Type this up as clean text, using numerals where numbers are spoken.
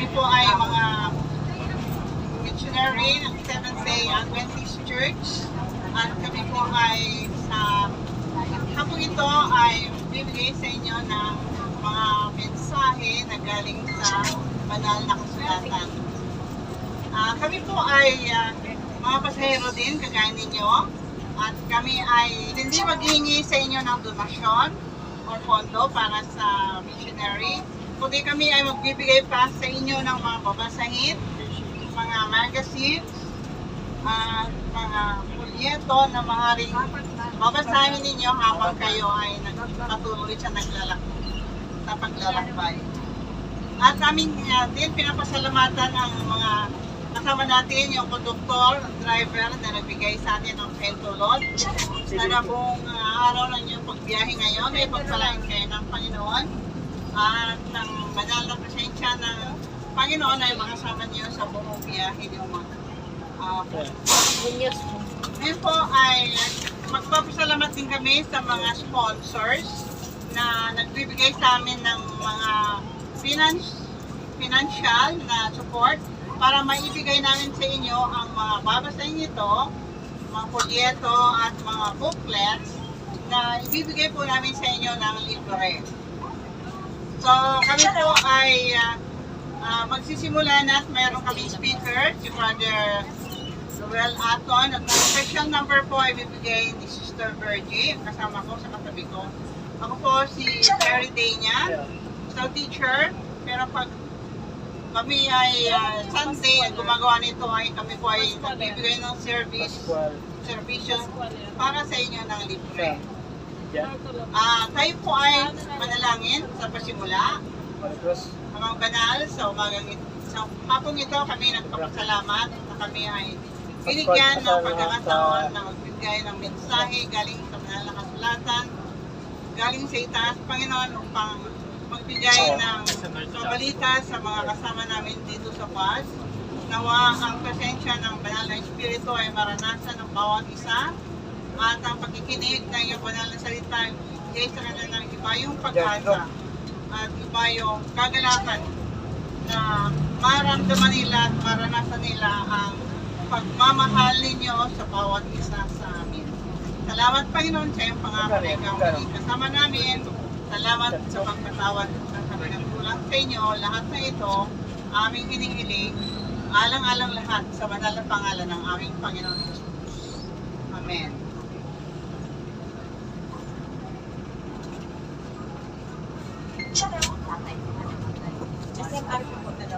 Kami po ay mga missionary ng Seventh-day Adventist Church. At kami po ay sa hapong ito ay bibigay sa inyo ng mga mensahe na galing sa banal na kasulatan. Kami po ay mga pasahero din, kagaya ninyo. At kami ay hindi maghihingi sa inyo ng donasyon o pondo para sa missionary. Kundi kami ay magbibigay pa sa inyo ng mga babasahin, mga magazines, at mga folyeto na maaaring babasahin ninyo habang kayo ay patuloy sa paglalakbay. At aming din pinapasalamatan ang mga kasama natin, yung konduktor, driver na nagbigay sa atin ng pentulot. Sana pong araw ng inyong pagbiyahe ngayon ay pagpalain kayo ng Panginoon. At ang banal na presensya ng Panginoon ay makasama niyo sa buong biyahe niyo mga Ngayon po ay magpapasalamat din kami sa mga sponsors na nagbibigay sa amin ng mga financial na support para maibigay namin sa inyo ang mga babasahin nito, mga folyeto at mga booklets na ibibigay po namin sa inyo ng libre. So kami po ay magsisimula na at mayroon kami speaker, si Brother Joel Aton, at ang special number po ay bibigay ni Sister Virgie, kasama ko sa katabi ko. Ako po si Terry Dania, so teacher, pero pag kami ay Sunday at gumagawa nito ay kami po ay nagbibigay ng servisyo para sa inyo ng libre. Tayo po ay manalangin sa pasimula. Mga banal, sa hapong ito kami nagpapasalamat na kami ay binigyan ng pagkakataon na magbigay ng mensahe galing sa banal na kasulatan, galing sa itaas, Panginoon, upang magbigay ng balita sa mga kasama namin dito sa bus. Nawa ang presensya ng banal na Espiritu ay maranasan ng bawat isa at ang pakikinig ng iyong banal na salita ay bigay sa kanila ng iba yung pag-asa at iba yung kagalakan na maramdaman nila at maranasan nila ang pagmamahal ninyo sa bawat isa sa amin. Salamat, Panginoon, sa iyong pangako na ikaw kasama namin. Salamat sa pagkatawad ng kami ng kulang sa inyo. Lahat na ito, aming hinihiling, alang-alang lahat sa banal na pangalan ng aming Panginoon Jesus. Amen.